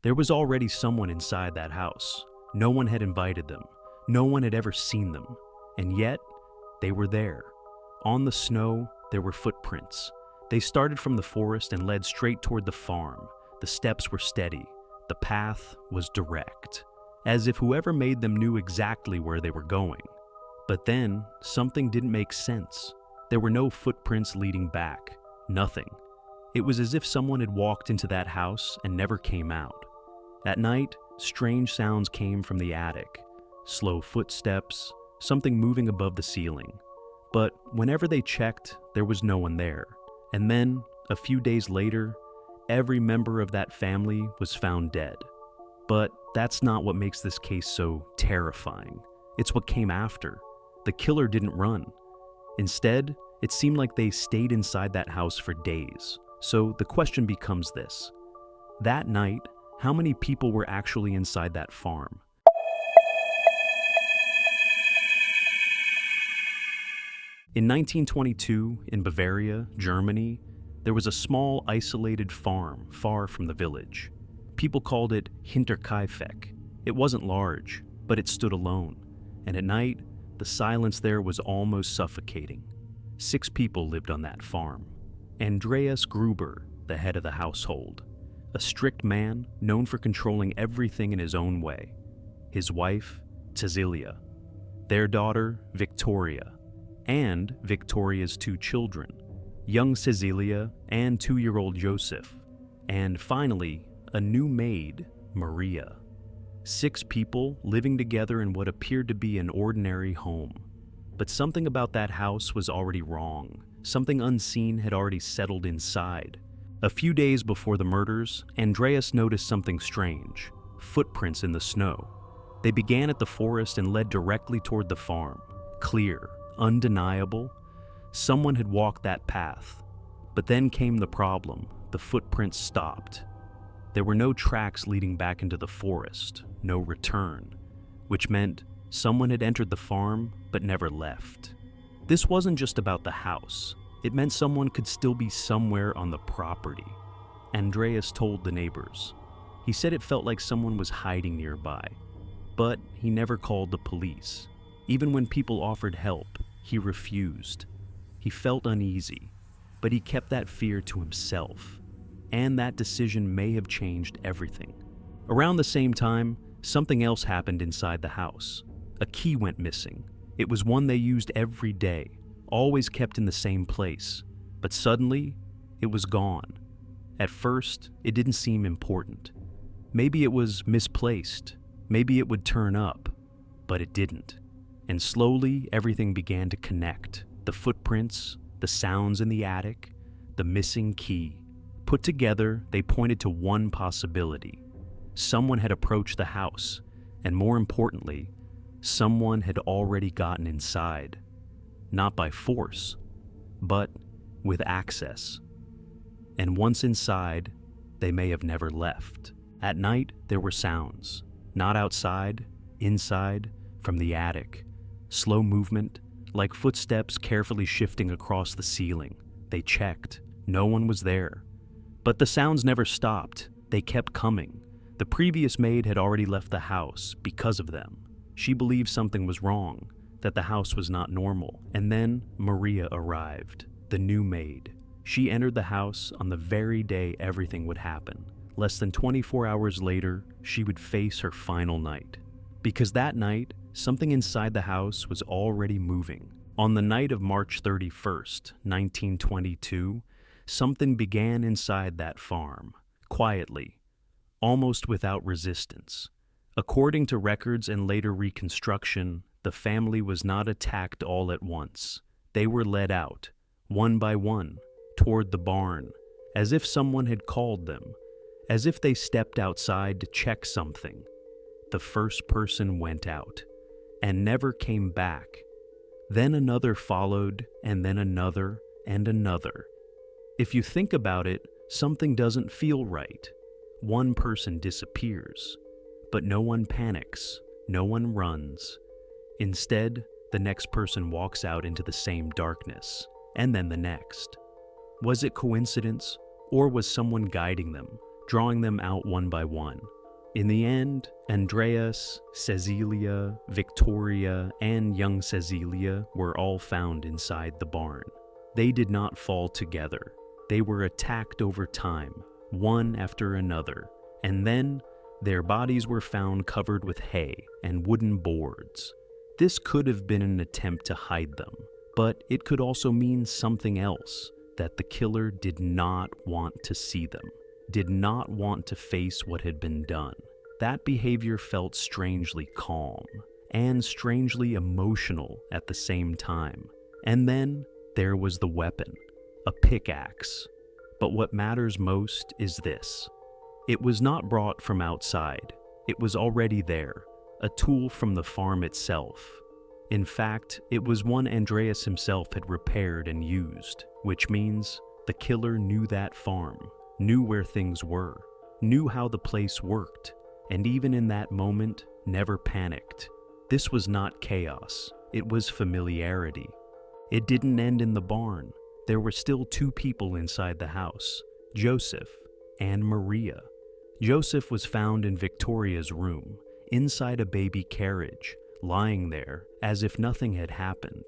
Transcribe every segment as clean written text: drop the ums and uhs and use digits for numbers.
There was already someone inside that house. No one had invited them. No one had ever seen them. And yet, they were there. On the snow, there were footprints. They started from the forest and led straight toward the farm. The steps were steady. The path was direct, as if whoever made them knew exactly where they were going. But then, something didn't make sense. There were no footprints leading back. Nothing. It was as if someone had walked into that house and never came out. At night, strange sounds came from the attic. Slow footsteps, something moving above the ceiling. But whenever they checked, there was no one there. And then, a few days later, every member of that family was found dead. But that's not what makes this case so terrifying. It's what came after. The killer didn't run. Instead, it seemed like they stayed inside that house for days. So the question becomes this: that night, how many people were actually inside that farm? In 1922, in Bavaria, Germany, there was a small, isolated farm far from the village. People called it Hinterkaifeck. It wasn't large, but it stood alone. And at night, the silence there was almost suffocating. 6 people lived on that farm. Andreas Gruber, the head of the household. A strict man known for controlling everything in his own way. His wife, Cecilia. Their daughter, Victoria. And Victoria's 2 children, young Cecilia and 2-year-old Joseph. And finally, a new maid, Maria. 6 people living together in what appeared to be an ordinary home. But something about that house was already wrong. Something unseen had already settled inside. A few days before the murders, Andreas noticed something strange: footprints in the snow. They began at the forest and led directly toward the farm. Clear, undeniable. Someone had walked that path. But then came the problem. The footprints stopped. There were no tracks leading back into the forest, no return, which meant someone had entered the farm but never left. This wasn't just about the house. It meant someone could still be somewhere on the property. Andreas told the neighbors. He said it felt like someone was hiding nearby, but he never called the police. Even when people offered help, he refused. He felt uneasy, but he kept that fear to himself. And that decision may have changed everything. Around the same time, something else happened inside the house. A key went missing. It was one they used every day, always kept in the same place. But suddenly, it was gone. At first, it didn't seem important. Maybe it was misplaced. Maybe it would turn up. But it didn't. And slowly, everything began to connect. The footprints, the sounds in the attic, the missing key. Put together, they pointed to one possibility. Someone had approached the house, and more importantly, someone had already gotten inside. Not by force, but with access. And once inside, they may have never left. At night, there were sounds. Not outside, inside, from the attic. Slow movement, like footsteps carefully shifting across the ceiling. They checked. No one was there. But the sounds never stopped. They kept coming. The previous maid had already left the house because of them. She believed something was wrong, that the house was not normal. And then Maria arrived, the new maid. She entered the house on the very day everything would happen. Less than 24 hours later, she would face her final night. Because that night, something inside the house was already moving. On the night of March 31st, 1922, something began inside that farm, quietly, almost without resistance. According to records and later reconstruction, the family was not attacked all at once. They were led out, one by one, toward the barn, as if someone had called them, as if they stepped outside to check something. The first person went out, and never came back. Then another followed, and then another, and another. If you think about it, something doesn't feel right. One person disappears, but no one panics, no one runs. Instead, the next person walks out into the same darkness, and then the next. Was it coincidence, or was someone guiding them, drawing them out one by one. In the end, Andreas, Cecilia, Victoria, and young Cecilia were all found inside the barn. They did not fall together. They were attacked over time, one after another, and then their bodies were found covered with hay and wooden boards. This could have been an attempt to hide them, but it could also mean something else, that the killer did not want to see them, did not want to face what had been done. That behavior felt strangely calm and strangely emotional at the same time. And then there was the weapon, a pickaxe. But what matters most is this. It was not brought from outside. It was already there, a tool from the farm itself. In fact, it was one Andreas himself had repaired and used, which means the killer knew that farm, knew where things were, knew how the place worked, and even in that moment, never panicked. This was not chaos, it was familiarity. It didn't end in the barn. There were still two people inside the house, Joseph and Maria. Joseph was found in Victoria's room, inside a baby carriage, lying there as if nothing had happened.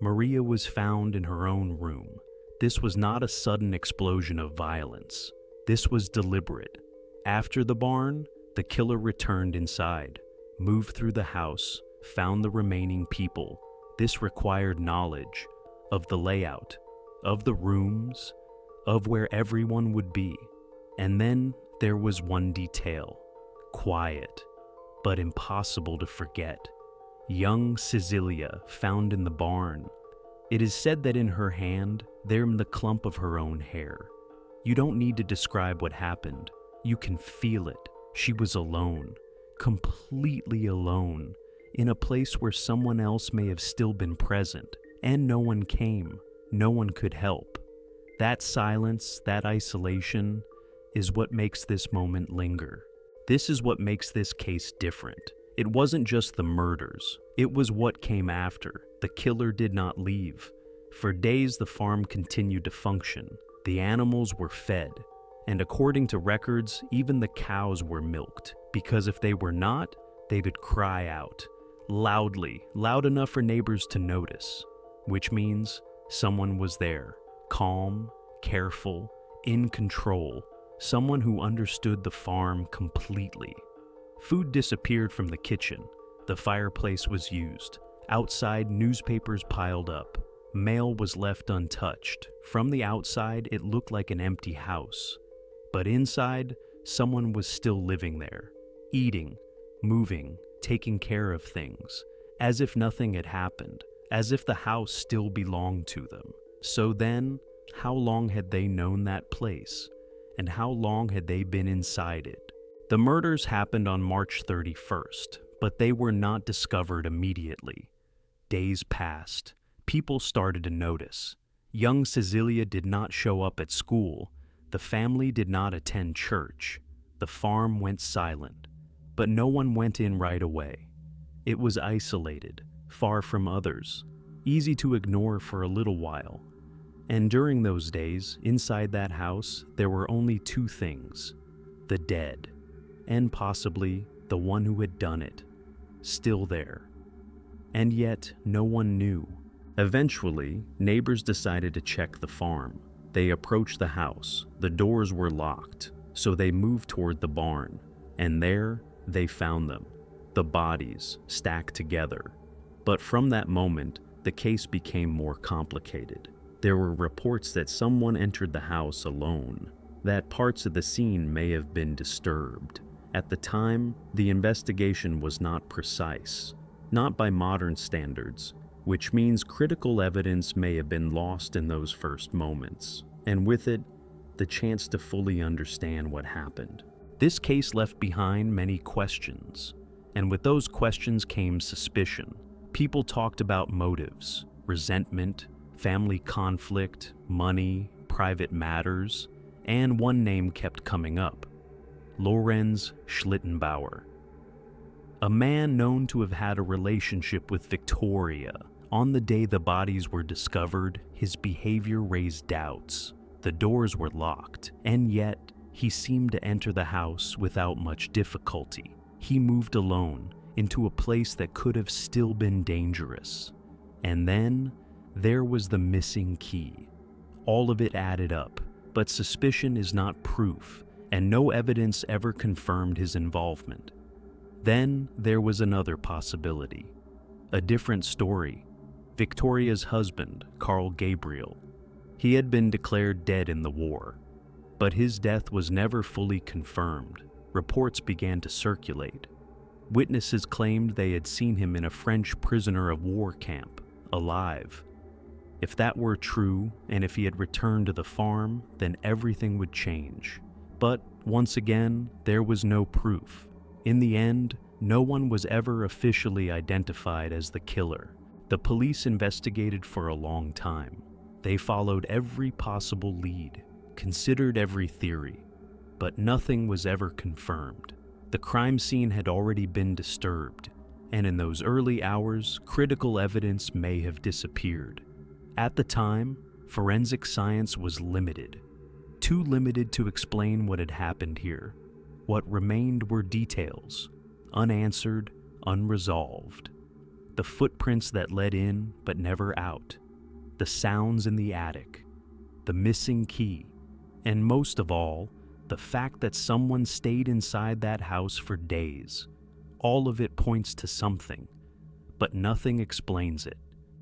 Maria was found in her own room. This was not a sudden explosion of violence. This was deliberate. After the barn, the killer returned inside, moved through the house, found the remaining people. This required knowledge of the layout, of the rooms, of where everyone would be. And then there was one detail, quiet, but impossible to forget. Young Cecilia found in the barn. It is said that in her hand, there in the clump of her own hair. You don't need to describe what happened. You can feel it. She was alone, completely alone, in a place where someone else may have still been present, and no one came, no one could help. That silence, that isolation, is what makes this moment linger. This is what makes this case different. It wasn't just the murders, it was what came after. The killer did not leave. For days, the farm continued to function. The animals were fed. And according to records, even the cows were milked, because if they were not, they would cry out, loudly, loud enough for neighbors to notice, which means someone was there, calm, careful, in control, someone who understood the farm completely. Food disappeared from the kitchen. The fireplace was used. Outside, newspapers piled up. Mail was left untouched. From the outside, it looked like an empty house. But inside, someone was still living there, eating, moving, taking care of things, as if nothing had happened, as if the house still belonged to them. So then, how long had they known that place? And how long had they been inside it? The murders happened on March 31st, but they were not discovered immediately. Days passed. People started to notice. Young Cecilia did not show up at school. The family did not attend church. The farm went silent, but no one went in right away. It was isolated, far from others, easy to ignore for a little while. And during those days, inside that house, there were only two things: the dead, and possibly the one who had done it, still there. And yet, no one knew. Eventually, neighbors decided to check the farm. They approached the house. The doors were locked, so they moved toward the barn, and there they found them, the bodies stacked together. But from that moment, the case became more complicated. There were reports that someone entered the house alone, that parts of the scene may have been disturbed. At the time, the investigation was not precise, not by modern standards, which means critical evidence may have been lost in those first moments, and with it, the chance to fully understand what happened. This case left behind many questions, and with those questions came suspicion. People talked about motives, resentment, family conflict, money, private matters, and one name kept coming up: Lorenz Schlittenbauer. A man known to have had a relationship with Victoria. On the day the bodies were discovered, his behavior raised doubts. The doors were locked, and yet He seemed to enter the house without much difficulty. He moved alone into a place that could have still been dangerous. And then there was the missing key. All of it added up, but suspicion is not proof, and no evidence ever confirmed his involvement. Then there was another possibility. A different story. Victoria's husband, Carl Gabriel. He had been declared dead in the war, but his death was never fully confirmed. Reports began to circulate. Witnesses claimed they had seen him in a French prisoner of war camp, alive. If that were true, and if he had returned to the farm, then everything would change. But once again, there was no proof. In the end, no one was ever officially identified as the killer. The police investigated for a long time. They followed every possible lead, considered every theory, but nothing was ever confirmed. The crime scene had already been disturbed, and in those early hours, critical evidence may have disappeared. At the time, forensic science was limited, too limited to explain what had happened here. What remained were details, unanswered, unresolved. The footprints that led in but never out, the sounds in the attic, the missing key, and most of all, the fact that someone stayed inside that house for days. All of it points to something, but nothing explains it.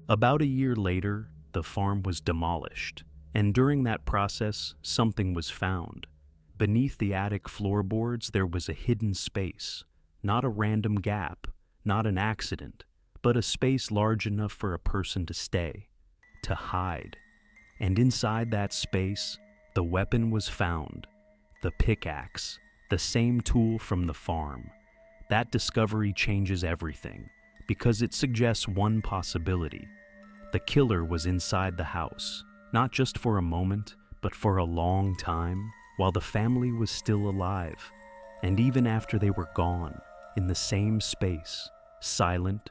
About a year later, the farm was demolished, and during that process, something was found. Beneath the attic floorboards, there was a hidden space, not a random gap, not an accident, but a space large enough for a person to stay, to hide. And inside that space, the weapon was found, the pickaxe, the same tool from the farm. That discovery changes everything, because it suggests one possibility. The killer was inside the house, not just for a moment, but for a long time, while the family was still alive, and even after they were gone, in the same space, silent,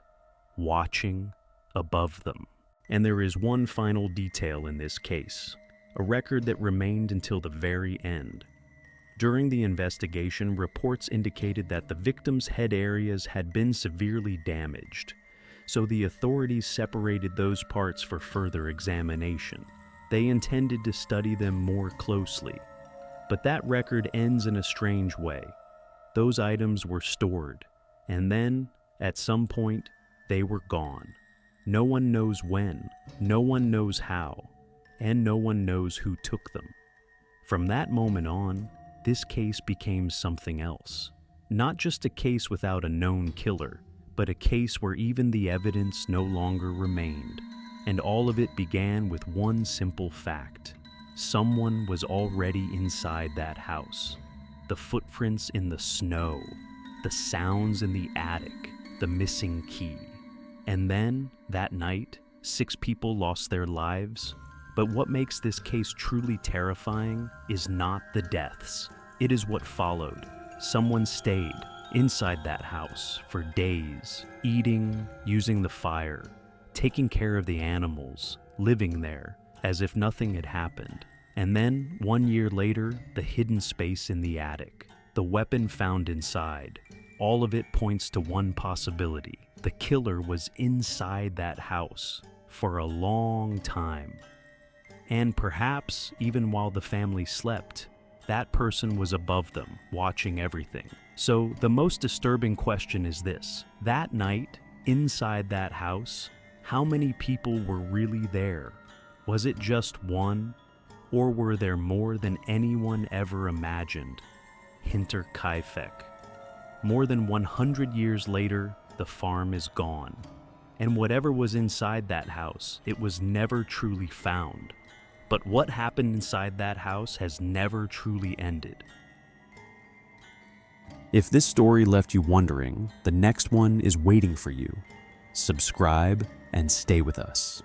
watching, above them. And there is one final detail in this case, a record that remained until the very end. During the investigation, reports indicated that the victim's head areas had been severely damaged, so the authorities separated those parts for further examination. They intended to study them more closely, but that record ends in a strange way. Those items were stored, and then, at some point, they were gone. No one knows when, no one knows how, and no one knows who took them. From that moment on, this case became something else. Not just a case without a known killer, but a case where even the evidence no longer remained. And all of it began with one simple fact. Someone was already inside that house. The footprints in the snow, the sounds in the attic, the missing key. And then, that night, 6 people lost their lives. But what makes this case truly terrifying is not the deaths. It is what followed. Someone stayed inside that house for days, eating, using the fire, taking care of the animals, living there as if nothing had happened. And then, 1 year later, the hidden space in the attic, the weapon found inside. All of it points to one possibility. The killer was inside that house for a long time. And perhaps even while the family slept, that person was above them, watching everything. So the most disturbing question is this: that night, inside that house, how many people were really there? Was it just one? Or were there more than anyone ever imagined? Hinterkaifeck. More than 100 years later, the farm is gone. And whatever was inside that house, it was never truly found. But what happened inside that house has never truly ended. If this story left you wondering, the next one is waiting for you. Subscribe and stay with us.